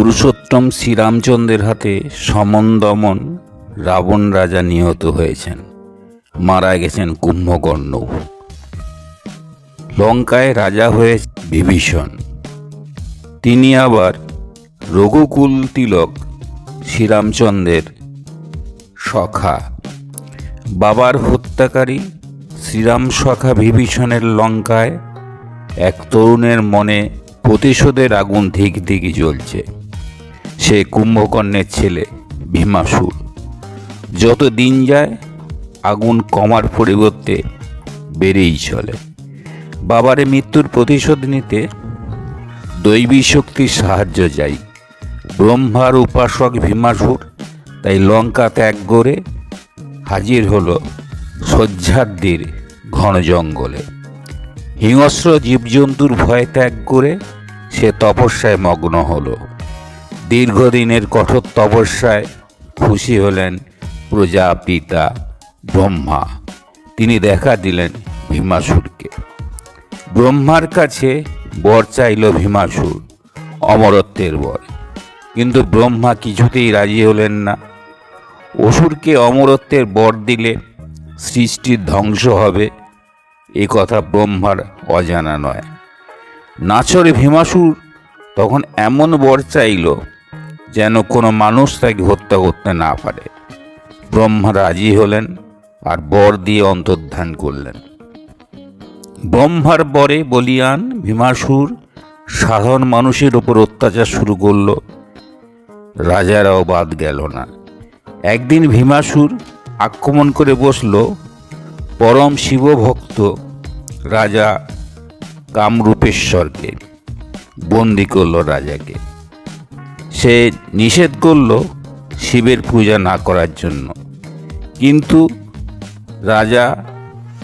পুরুষোত্তম শ্রীরামচন্দ্রের হাতে সমন রাবণ রাজা নিহত হয়েছেন, মারা গেছেন কুম্ভকর্ণ। লঙ্কায় রাজা হয়ে বিভীষণ, তিনি আবার রঘুকুল তিলক শ্রীরামচন্দ্রের সখা। বাবার হত্যাকারী শ্রীরাম সখা বিভীষণের লঙ্কায় এক তরুণের মনে প্রতিশোধের আগুন ধিকধিকি জ্বলছে। সে কুম্ভকর্ণের ছেলে ভীমাসুর। যত দিন যায় আগুন কমার পরিবর্তে বেড়েই চলে। বাবার মৃত্যুর প্রতিশোধ নিতে দৈবী শক্তির সাহায্য চাই। ব্রহ্মার উপাসক ভীমাসুর তাই লঙ্কা ত্যাগ করে হাজির হলো সহ্যাদ্রির ঘন জঙ্গলে। হিংস্র জীবজন্তুর ভয় ত্যাগ করে সে তপস্যায় মগ্ন হলো। দীর্ঘদিনের কঠোর তপস্যায় খুশি হলেন প্রজাপিতা ব্রহ্মা। তিনি দেখা দিলেন ভীমাসুরকে। ব্রহ্মার কাছে বর চাইল ভীমাসুর, অমরত্বের বর। কিন্তু ব্রহ্মা কিছুতেই রাজি হলেন না। অসুরকে অমরত্বের বর দিলে সৃষ্টির ধ্বংস হবে, এ কথা ব্রহ্মার অজানা নয়। নাছর ভীমাসুর তখন এমন বর চাইল যেন কোনো মানুষ তাকে হত্যা করতে না পারে। ব্রহ্মা রাজি হলেন আর বর দিয়ে অন্তর্ধান করলেন। ব্রহ্মার বরে বলিয়ান ভীমাসুর সাধারণ মানুষের ওপর অত্যাচার শুরু করল। রাজারাও বাদ গেল না। একদিন ভীমাসুর আক্রমণ করে বসল পরম শিবভক্ত রাজা কামরূপেশ্বরকে। বন্দি করল রাজাকে। সে নিষেধ করল শিবের পূজা না করার জন্য। কিন্তু রাজা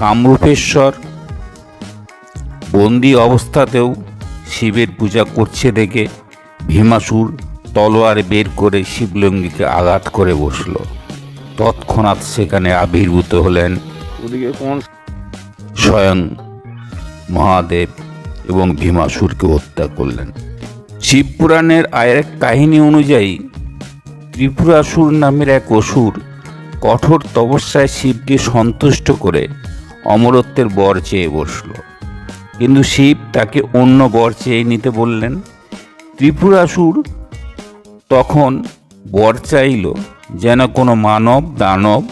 কামরূপেশ্বর বন্দি অবস্থাতেও শিবের পূজা করছে দেখে ভীমাসুর তলোয়ার বের করে শিবলিঙ্গকে আঘাত করে বসল। তৎক্ষণাৎ সেখানে আবির্ভূত হলেন স্বয়ং মহাদেব এবং ভীমাসুরকে হত্যা করলেন। শিবপুরাণের আরেক কাহিনী অনুযায়ী ত্রিপুরাসুর নামের এক অসুর কঠোর তপস্যায় শিবকে সন্তুষ্ট করে অমরত্বের বর চেয়ে বসল। কিন্তু শিব তাকে অন্য বর চেয়ে নিতে বললেন। ত্রিপুরাসুর তখন বর চাইল যেন কোনো মানব, দানব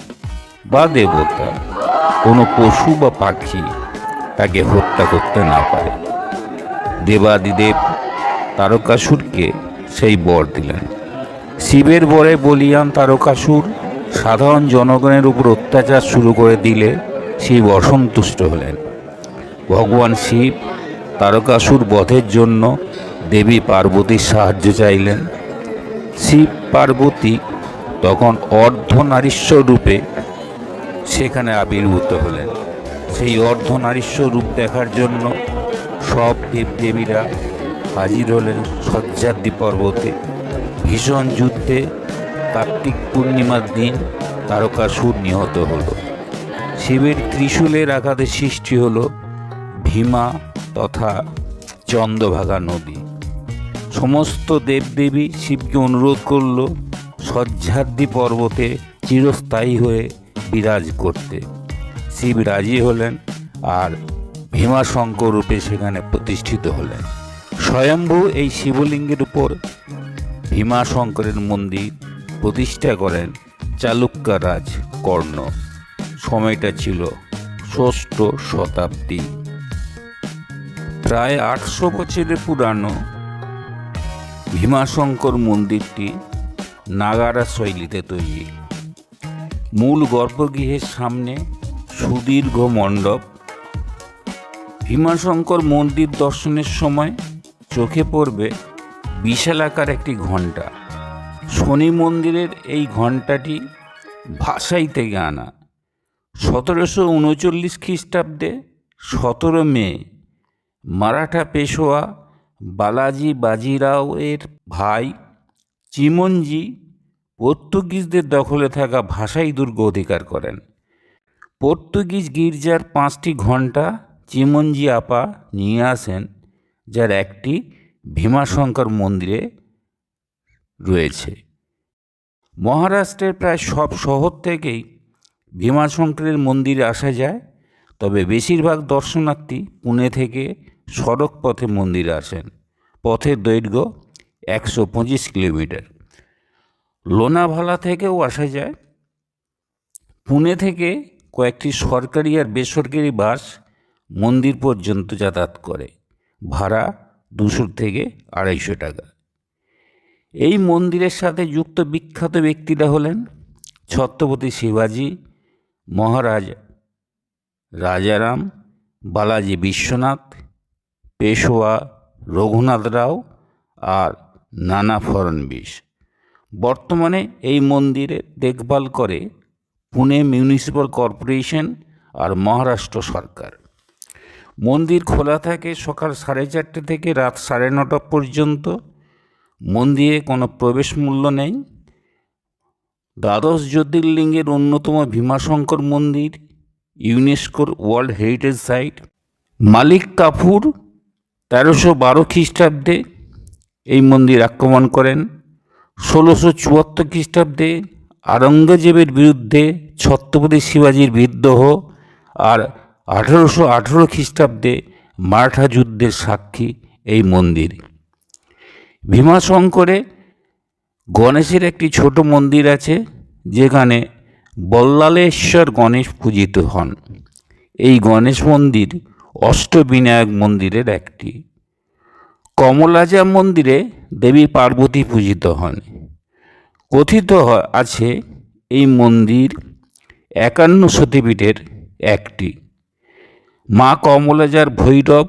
বা দেবতা, কোনো পশু বা পাখি তাকে হত্যা করতে না পারে। দেবাদিদেব তারকাসুরকে সেই বর দিলেন। শিবের বরে বলিয়ান তারকাসুর সাধারণ জনগণের উপর অত্যাচার শুরু করে দিলে শিব অসন্তুষ্ট হলেন। ভগবান শিব তারকাসুর বধের জন্য দেবী পার্বতীর সাহায্য চাইলেন। শিব পার্বতী তখন অর্ধনারীশ্বর রূপে সেখানে আবির্ভূত হলেন। সেই অর্ধনারীশ্বর রূপ দেখার জন্য সব দেবদেবীরা হাজির হলেন সহ্যাদ্রি পর্বতে। ভীষণ যুদ্ধে কার্তিক পূর্ণিমার দিন তারকাসুর নিহত হল। শিবের ত্রিশূলের আঘাতে সৃষ্টি হল ভীমা তথা চন্দ্রভাগা নদী। সমস্ত দেবদেবী শিবকে অনুরোধ করল সহ্যাদ্রি পর্বতে চিরস্থায়ী হয়ে বিরাজ করতে। শিব রাজি হলেন আর ভীমাশঙ্কর রূপে সেখানে প্রতিষ্ঠিত হলেন। স্বয়ম্ভু এই শিবলিঙ্গের উপর ভীমাশঙ্করের মন্দির প্রতিষ্ঠা করেন চালুক্য রাজ কর্ণ। সময়টা ছিল ষষ্ঠ শতাব্দী। প্রায় 800 বছরের পুরানো ভীমাশঙ্কর মন্দিরটি নাগারা শৈলীতে তৈরি। মূল গর্ভগৃহের সামনে সুদীর্ঘ মণ্ডপ। ভীমাশঙ্কর মন্দির দর্শনের সময় চোখে পড়বে বিশালাকার একটি ঘণ্টা। শনি মন্দিরের এই ঘণ্টাটি ভাসাই থেকে আনা। 1739 খ্রিস্টাব্দে 17 মে মারাঠা পেশোয়া বালাজি বাজিরাও এর ভাই চিমনজি পর্তুগিজদের দখলে থাকা ভাসাই দুর্গ অধিকার করেন। পর্তুগিজ গির্জার 5টি ঘণ্টা চিমনজি আপা নিয়ে আসেন, যার একটি ভীমাশঙ্কর মন্দিরে রয়েছে। মহারাষ্ট্রের প্রায় সব শহর থেকেই ভীমাশঙ্করের মন্দিরে আসা যায়, তবে বেশিরভাগ দর্শনার্থী পুনে থেকে সড়ক পথে মন্দিরে আসেন। পথের দৈর্ঘ্য 125 কিলোমিটার। লোনাভালা থেকেও আসা যায়। পুনে থেকে কয়েকটি সরকারি আর বেসরকারি বাস মন্দির পর্যন্ত যাতায়াত করে। ভাড়া 200 থেকে 250 টাকা। এই মন্দিরের সাথে যুক্ত বিখ্যাত ব্যক্তিরা হলেন ছত্রপতি শিবাজি মহারাজ, রাজারাম, বালাজি বিশ্বনাথ, পেশোয়া রঘুনাথ রাও আর নানা ফড়নবিস। বর্তমানে এই মন্দিরে দেখভাল করে পুনে মিউনিসিপ্যাল কর্পোরেশন আর মহারাষ্ট্র সরকার। মন্দির খোলা থাকে সকাল 4:30 থেকে রাত 9:30 পর্যন্ত। মন্দিরে কোনো প্রবেশ মূল্য নেই। দ্বাদশ জ্যোতির্লিঙ্গের অন্যতম ভীমাশঙ্কর মন্দির ইউনেস্কোর ওয়ার্ল্ড হেরিটেজ সাইট। মালিক কাফুর 1312 খ্রিস্টাব্দে এই মন্দির আক্রমণ করেন। 1674 খ্রিস্টাব্দে আওরঙ্গজেবের বিরুদ্ধে ছত্রপতি শিবাজির বিদ্রোহ আর 1818 খ্রিস্টাব্দে মারাঠা যুদ্ধের সাক্ষী এই মন্দির। ভীমাশঙ্করে গণেশের একটি ছোট মন্দির আছে, যেখানে বল্লালেশ্বর গণেশ পূজিত হন। এই গণেশ মন্দির অষ্টবিনায়ক মন্দিরের একটি। কমলাজা মন্দিরে দেবী পার্বতী পূজিত হন। কথিত আছে এই মন্দির 51 সতীপীঠের একটি। মা কমলাজার ভৈরব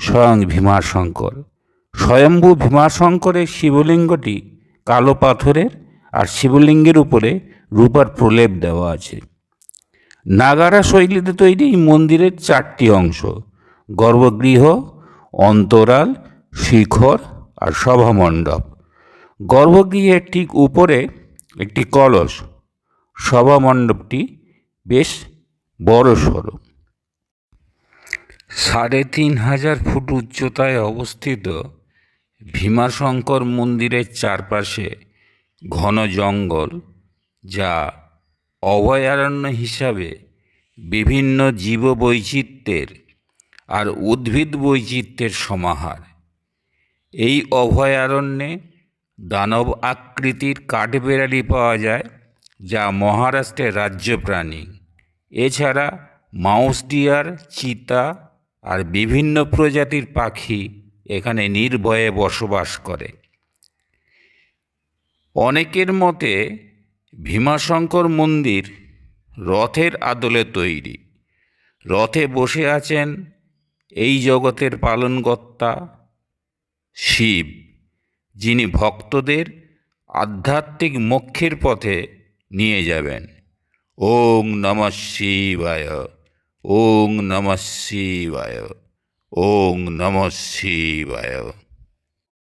স্বয়ং ভীমাশঙ্কর। স্বয়ম্ভু ভীমাশঙ্করের শিবলিঙ্গটি কালো পাথরের, আর শিবলিঙ্গের উপরে রূপার প্রলেপ দেওয়া আছে। নাগারা শৈলীতে তৈরি এই মন্দিরের 4টি অংশ: গর্ভগৃহ, অন্তরাল, শিখর আর সভামণ্ডপ। গর্ভগৃহের ঠিক উপরে একটি কলস। সভামণ্ডপটি বেশ বড়সড়। 3500 ফুট উচ্চতায় অবস্থিত ভীমাশঙ্কর মন্দিরের চারপাশে ঘন জঙ্গল, যা অভয়ারণ্য হিসাবে বিভিন্ন জীববৈচিত্র্যের আর উদ্ভিদ বৈচিত্র্যের সমাহার। এই অভয়ারণ্যে দানব আকৃতির কাঠবেড়ালি পাওয়া যায়, যা মহারাষ্ট্রের রাজ্য প্রাণী। এছাড়া মাউস ডিয়ার, চিতা আর বিভিন্ন প্রজাতির পাখি এখানে নির্ভয়ে বসবাস করে। অনেকের মতে ভীমাশঙ্কর মন্দির রথের আদলে তৈরি। রথে বসে আছেন এই জগতের পালনকর্তা শিব, যিনি ভক্তদের আধ্যাত্মিক মোক্ষের পথে নিয়ে যাবেন। ওং নমঃ শিবায়, ওং নমঃ শিবায়, ওং নমঃ শিবায়।